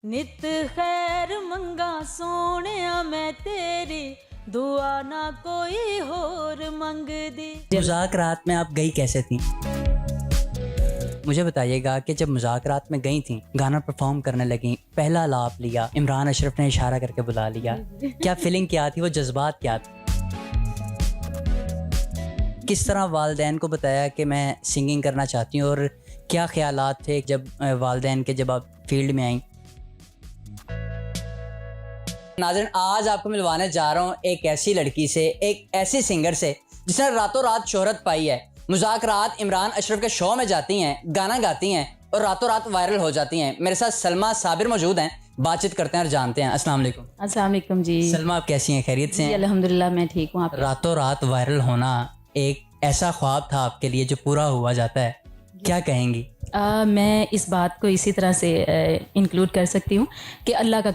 नित खैर मंगा सोहणिया मैं तेरी दुआ ना कोई होर मंगदी। मुज़ाकरात में आप गई कैसे थी? मुझे बताइएगा कि जब मुज़ाकरात में गई थी, गाना परफॉर्म करने लगी, पहला लाप लिया, इमरान अशरफ ने इशारा करके बुला लिया, क्या फीलिंग क्या थी, वो जज्बात क्या थे? किस तरह वालदैन को बताया कि मैं सिंगिंग करना चाहती हूँ और क्या ख्यालात थे जब वालदैन के जब आप फील्ड में आई? नाज़रीन, आज आपको मिलवाने जा रहा हूँ एक ऐसी लड़की से, एक ऐसी सिंगर से जिसने रातों रात शोहरत पाई है। मुज़ाकरात इमरान अशरफ के शो में जाती हैं, गाना गाती हैं और रातों रात वायरल हो जाती हैं। मेरे साथ सलमा साबिर मौजूद हैं, बातचीत करते हैं और जानते हैं। अस्सलाम वालेकुम। अस्सलाम वालेकुम जी। सलमा, आप कैसी हैं? खैरियत से जी हैं? अल्हम्दुलिल्लाह मैं ठीक हूँ। आप? रातों रात वायरल होना एक ऐसा ख्वाब था आपके लिए जो पूरा हुआ जाता है, क्या कहेंगी? मैं इस बात को इसी तरह से इंक्लूड कर सकती हूँ कि अल्लाह का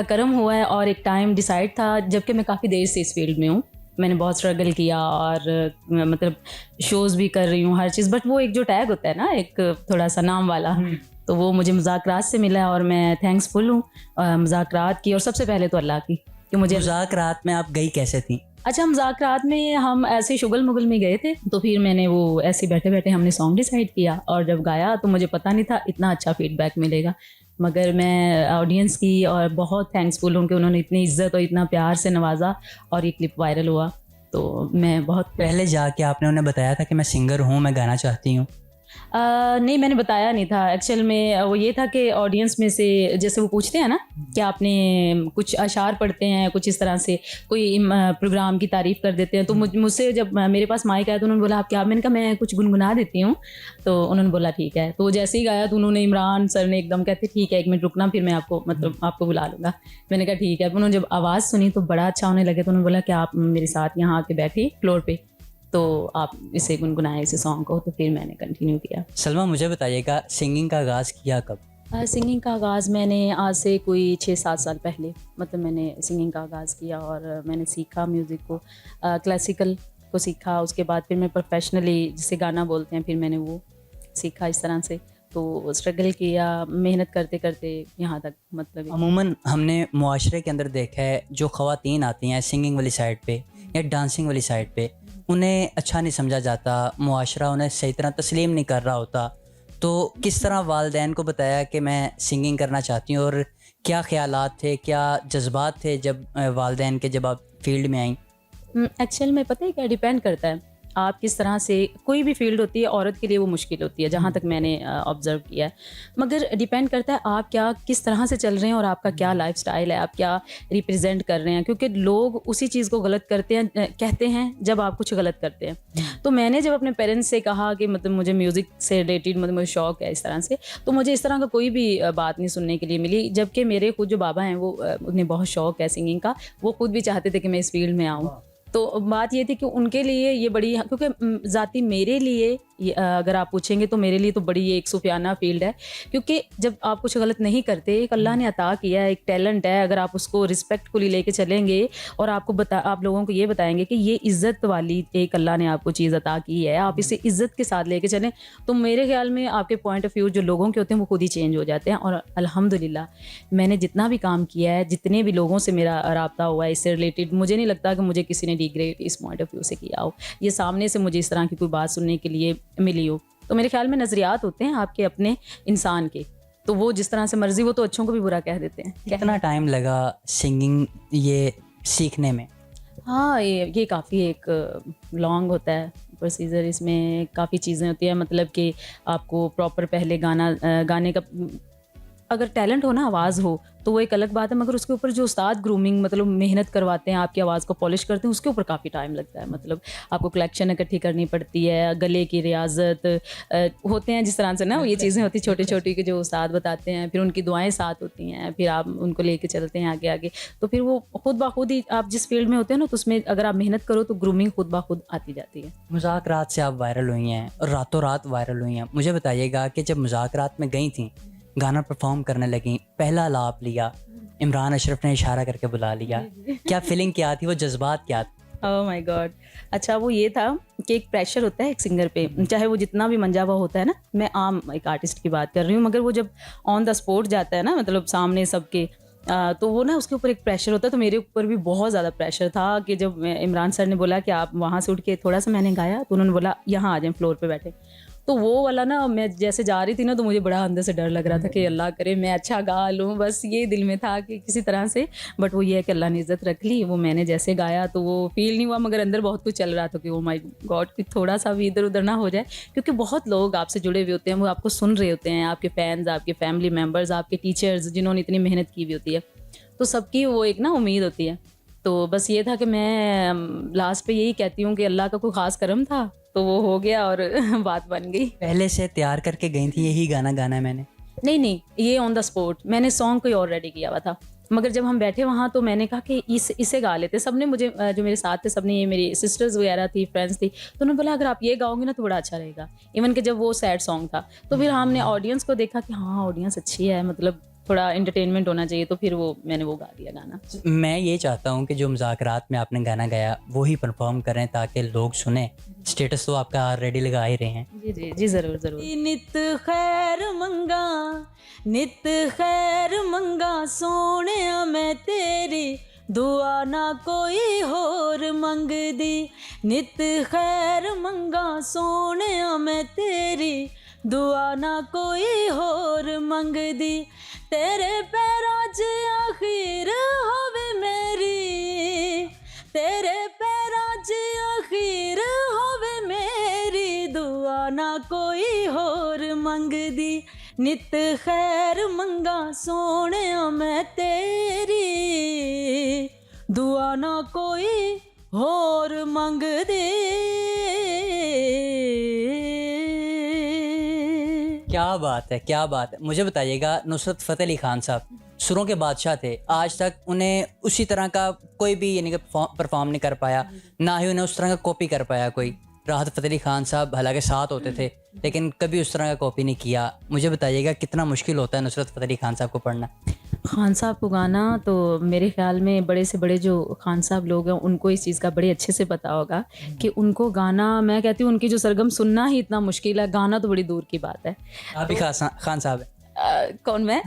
करम हुआ है। और एक टाइम डिसाइड था, जबकि मैं काफ़ी देर से इस फील्ड में हूँ, मैंने बहुत स्ट्रगल किया और मतलब शोज़ भी कर रही हूँ, हर चीज़। बट वो एक जो टैग होता है ना, एक थोड़ा सा नाम वाला, तो वो मुझे मुज़ाकरात से मिला है और मैं थैंक्सफुल हूँ मुज़ाकरात की, और सबसे पहले तो अल्लाह की कि मुझे। मुज़ाकरात में आप गई कैसे थी? अच्छा, मुज़ाकरात में हम ऐसे शुगल मुगल में गए थे, तो फिर मैंने वो ऐसे बैठे बैठे हमने सॉन्ग डिसाइड किया, और जब गाया तो मुझे पता नहीं था इतना अच्छा फीडबैक मिलेगा। मगर मैं ऑडियंस की और बहुत थैंक्सफुल हूँ कि उन्होंने इतनी इज्जत और इतना प्यार से नवाजा और ये क्लिप वायरल हुआ। तो मैं बहुत पहले जाके आपने उन्हें बताया था कि मैं सिंगर हूँ, मैं गाना चाहती हूँ? नहीं, मैंने बताया नहीं था। एक्चुअल में वो ये था कि ऑडियंस में से जैसे वो पूछते हैं ना कि आपने कुछ अशार पढ़ते हैं, कुछ इस तरह से कोई प्रोग्राम की तारीफ़ कर देते हैं, तो मुझसे जब मेरे पास माइक आया तो उन्होंने बोला आप क्या? मैंने कहा मैं कुछ गुनगुना देती हूँ। तो उन्होंने बोला ठीक है। तो वो जैसे ही गाया तो उन्होंने, इमरान सर ने एकदम कहते ठीक है, 1 मिनट रुकना, फिर मैं आपको आपको बुला लूँगा। मैंने कहा ठीक है। उन्होंने जब आवाज़ सुनी तो बड़ा अच्छा होने लगे, तो उन्होंने बोला कि आप मेरे साथ यहाँ आके बैठिए फ्लोर पे, तो आप इसे गुनगुनाए इसे सॉन्ग को। तो फिर मैंने कंटिन्यू किया। सलमा, मुझे बताइएगा सिंगिंग का आगाज़ किया कब? सिंगिंग का आगाज़ मैंने आज से कोई 6-7 साल पहले, मतलब मैंने सिंगिंग का आगाज़ किया और मैंने सीखा म्यूज़िक को, क्लासिकल को सीखा। उसके बाद फिर मैं प्रोफेशनली जिसे गाना बोलते हैं, फिर मैंने वो सीखा इस तरह से। तो स्ट्रगल किया, मेहनत करते करते यहाँ तक, मतलब। अमूमन हमने मुआशरे के अंदर देखा है, जो ख़वातीन आती हैं सिंगिंग वाली साइड पे या डांसिंग वाली साइड पे, उन्हें अच्छा नहीं समझा जाता, मुआशरा उन्हें सही तरह तस्लीम नहीं कर रहा होता। तो किस तरह वालदैन को बताया कि मैं सिंगिंग करना चाहती हूँ और क्या ख्यालात थे, क्या जज्बात थे जब वालदैन के जब आप फील्ड में आई? एक्चुअल में पता है क्या, डिपेंड करता है आप किस तरह से। कोई भी फील्ड होती है औरत के लिए वो मुश्किल होती है, जहाँ तक मैंने ऑब्ज़र्व किया है। मगर डिपेंड करता है आप क्या किस तरह से चल रहे हैं और आपका क्या लाइफस्टाइल है, आप क्या रिप्रेजेंट कर रहे हैं। क्योंकि लोग उसी चीज़ को गलत करते हैं, कहते हैं जब आप कुछ गलत करते हैं। तो मैंने जब अपने पेरेंट्स से कहा कि मतलब मुझे म्यूज़िक से रिलेटेड, मतलब मुझे शौक़ है इस तरह से, तो मुझे इस तरह का कोई भी बात नहीं सुनने के लिए मिली। जबकि मेरे खुद जो बाबा हैं वो उन्हें बहुत शौक़ है सिंगिंग का, वो खुद भी चाहते थे कि मैं इस फील्ड में आऊँ। तो बात ये थी कि उनके लिए ये बड़ी, क्योंकि ज़ाती मेरे लिए अगर आप पूछेंगे तो मेरे लिए तो बड़ी ये एक सूफियाना फील्ड है। क्योंकि जब आप कुछ गलत नहीं करते, एक अल्लाह ने अता किया है, एक टैलेंट है, अगर आप उसको रिस्पेक्टफुली लेके चलेंगे और आप लोगों को ये बताएंगे कि ये इज़्ज़त वाली एक अल्लाह ने आपको चीज़ अता की है, आप इसे इज़्ज़त के साथ लेके चलें, तो मेरे ख्याल में आपके पॉइंट ऑफ व्यू जो लोगों के होते हैं वो खुद ही चेंज हो जाते हैं। और अल्हम्दुलिल्लाह मैंने जितना भी काम किया है, जितने भी लोगों से मेरा राब्ता हुआ है इससे रिलेटेड, मुझे नहीं लगता कि मुझे किसी ने डिग्रेड इस पॉइंट ऑफ व्यू से किया हो, ये सामने से मुझे इस तरह की कोई बात सुनने के लिए मिली हो। तो मेरे ख्याल में नज़रियात होते हैं आपके अपने इंसान के, तो वो जिस तरह से मर्जी, वो तो अच्छों को भी बुरा कह देते हैं। कितना टाइम लगा सिंगिंग ये सीखने में? हाँ, ये काफ़ी एक लॉन्ग होता है प्रोसीजर, इसमें काफ़ी चीज़ें होती हैं। मतलब कि आपको प्रॉपर पहले गाने का अगर टैलेंट हो ना, आवाज़ हो, तो वो एक अलग बात है। मगर उसके ऊपर जो उस्ताद ग्रूमिंग, मतलब मेहनत करवाते हैं, आपकी आवाज़ को पॉलिश करते हैं, उसके ऊपर काफ़ी टाइम लगता है। मतलब आपको कलेक्शन इकट्ठी करनी पड़ती है, गले की रियाजत होते हैं जिस तरह से ना, ये चीज़ें होती छोटी छोटी कि जो उस्ताद बताते हैं, फिर उनकी दुआएं साथ होती हैं, फिर आप उनको लेके चलते हैं आगे आगे। तो फिर वो खुद ब खुद ही, आप जिस फील्ड में होते हैं ना, तो उसमें अगर आप मेहनत करो तो ग्रूमिंग खुद ब खुद आती जाती है। मुज़ाकरात से आप वायरल हुई हैं और रातों रात वायरल हुई हैं। मुझे बताइएगा कि जब मुज़ाकरात में गई थी, गाना परफॉर्म करने लगी, पहला लाप लिया, इमरान अशरफ ने इशारा करके बुला लिया, क्या फीलिंग क्या थी, वो जज्बात क्या थे? Oh my God. अच्छा वो ये था कि एक प्रेशर होता है एक सिंगर पे, चाहे वो जितना भी मंजा हुआ होता है ना, मैं आम एक आर्टिस्ट की बात कर रही हूँ, मगर वो जब ऑन द स्पॉट जाता है ना, मतलब सामने सबके, तो वो ना उसके ऊपर एक प्रेशर होता है। तो मेरे ऊपर भी बहुत ज़्यादा प्रेशर था कि जब इमरान सर ने बोला कि आप वहाँ से उठ के थोड़ा सा, मैंने गाया तो उन्होंने बोला यहाँ आ जाएं फ्लोर पे बैठे। तो वो वाला ना, मैं जैसे जा रही थी ना, तो मुझे बड़ा अंदर से डर लग रहा था कि अल्लाह करे मैं अच्छा गा लूँ, बस ये दिल में था कि किसी तरह से। बट वो ये है कि अल्लाह ने इज़्ज़त रख ली, वो मैंने जैसे गाया तो वो फील नहीं हुआ, मगर अंदर बहुत कुछ चल रहा था कि ओ माय गॉड कि थोड़ा सा भी इधर उधर ना हो जाए, क्योंकि बहुत लोग आपसे जुड़े हुए होते हैं, वो आपको सुन रहे होते हैं, आपके फैंस, आपके फैमिली मेम्बर्स, आपके टीचर्स जिन्होंने इतनी मेहनत की हुई होती है, तो सबकी वो एक ना उम्मीद होती है। तो बस ये था कि मैं लास्ट पे यही कहती हूँ कि अल्लाह का कोई ख़ास करम था, तो वो हो गया और बात बन गई। पहले से तैयार करके गई थी यही गाना गाना है मैंने? नहीं, ये ऑन द स्पॉट मैंने सॉन्ग कोई और रेडी किया हुआ था, मगर जब हम बैठे वहाँ तो मैंने कहा कि इसे गा लेते। सबने मुझे जो मेरे साथ थे, सबने, ये मेरी सिस्टर्स वगैरह थी, फ्रेंड्स थी, तो उन्होंने बोला अगर आप ये गाओगे ना तो बड़ा अच्छा रहेगा। इवन कि जब वो सैड सॉन्ग था, तो फिर हमने ऑडियंस को देखा कि हाँ ऑडियंस अच्छी है, मतलब थोड़ा एंटरटेनमेंट होना चाहिए, तो फिर वो मैंने वो गा दिया गाना। मैं ये चाहता हूँ कि जो मुज़ाकरात में आपने गाना गाया वो ही परफॉर्म करें ताकि लोग सुने। स्टेटस तो आपका ऑलरेडी लगा ही रहे हैं। जी जी जी, ज़रूर ज़रूर। नित खैर मंगा, नित खैर मंगा सोने मैं तेरी, दुआ ना कोई होर मंगदी। नित खैर मंगा सोने मैं तेरी, दुआ ना कोई होर मंगदी। तेरे पैरां च आखिर होवे मेरी, तेरे पैरां च आखिर होवे मेरी, दुआ ना कोई होर मंगदी। नित खैर मंगा सोने मैं तेरी, दुआ ना कोई होर मंगदी। क्या बात है, क्या बात है। मुझे बताइएगा, नुसरत फ़तेह अली खान साहब सुरों के बादशाह थे, आज तक उन्हें उसी तरह का कोई भी यानी कि परफॉर्म नहीं कर पाया, ना ही उन्हें उस तरह का कॉपी कर पाया कोई। राहत फ़तेह अली खान साहब हालांकि साथ होते थे लेकिन कभी उस तरह का कॉपी नहीं किया। मुझे बताइएगा कितना मुश्किल होता है नुसरत फ़तेह अली खान साहब को पढ़ना? खान साहब को गाना तो मेरे ख्याल में बड़े से बड़े जो खान साहब लोग हैं उनको इस चीज़ का बड़े अच्छे से पता होगा कि उनको गाना, मैं कहती हूँ उनकी जो सरगम सुनना ही इतना मुश्किल है, गाना तो बड़ी दूर की बात है। आप ही खान साहब है? कौन मैं?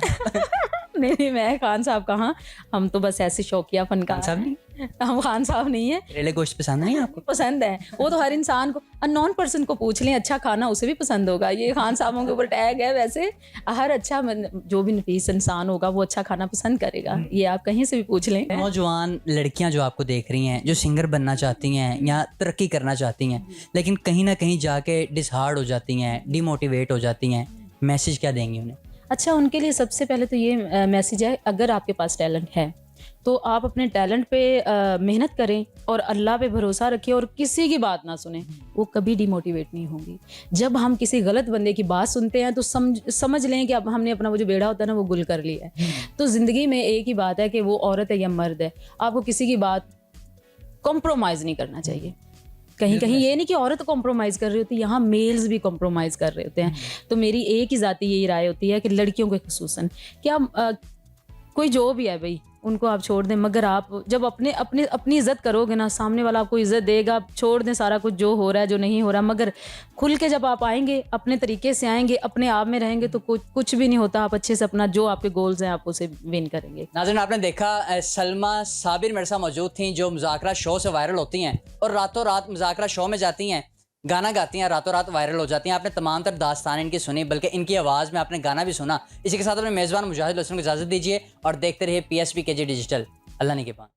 नहीं, मैं खान साहब कहाँ, हम तो बस ऐसे शौकिया फनकार साहब नहीं? हम खान साहब नहीं है। करेले गोश्त पसंद नहीं आपको? पसंद है, वो तो हर इंसान को, अननोन पर्सन को पूछ लें अच्छा खाना उसे भी पसंद होगा। ये खान साहबों के ऊपर टैग है। वैसे हर अच्छा जो भी नफीस इंसान होगा वो अच्छा खाना पसंद करेगा, ये आप कहीं से भी पूछ लें। नौजवान लड़कियां जो आपको देख रही हैं, जो सिंगर बनना चाहती हैं या तरक्की करना चाहती हैं, लेकिन कहीं ना कहीं जाके डिसहार्ड हो जाती हैं, डिमोटिवेट हो जाती हैं, मैसेज क्या देंगी उन्हें? अच्छा, उनके लिए सबसे पहले तो ये मैसेज है, अगर आपके पास टैलेंट है तो आप अपने टैलेंट पे मेहनत करें और अल्लाह पे भरोसा रखें और किसी की बात ना सुने, वो कभी डिमोटिवेट नहीं होंगी। जब हम किसी गलत बंदे की बात सुनते हैं तो समझ लें कि अब हमने अपना वो जो बेड़ा होता है ना वो गुल कर लिया है। तो ज़िंदगी में एक ही बात है कि वो औरत है या मर्द है, आपको किसी की बात कॉम्प्रोमाइज़ नहीं करना चाहिए। कहीं कहीं ये नहीं कि औरत कॉम्प्रोमाइज़ कर रही होती है, यहाँ मेल्स भी कॉम्प्रोमाइज़ कर रहे होते हैं। तो मेरी एक ही ज़ाती यही राय होती है कि लड़कियों के खुसूसन क्या कोई जो भी है भाई उनको आप छोड़ दें, मगर आप जब अपनी इज़्ज़त करोगे ना, सामने वाला आपको इज़्ज़त देगा। आप छोड़ दें सारा कुछ जो हो रहा है जो नहीं हो रहा, मगर खुल के जब आप आएंगे, अपने तरीके से आएंगे, अपने आप में रहेंगे तो कुछ भी नहीं होता। आप अच्छे से अपना जो आपके गोल्स हैं आप उसे विन करेंगे। नाज़रीन, आपने देखा सलमा साबिर मेरे साथ मौजूद थी जो मुज़ाकरा शो से वायरल होती हैं और रातों रात मुज़ाकरा शो में जाती हैं, गाना गाती हैं, रातों रात वायरल हो जाती हैं। आपने तमाम तर दास्तान इनकी सुनी, बल्कि इनकी आवाज़ में आपने गाना भी सुना। इसी के साथ अपने मेज़बान मुजाहिद हसन को इजाज़त दीजिए और देखते रहिए PSP KG डिजिटल। अल्लाह ने के पास।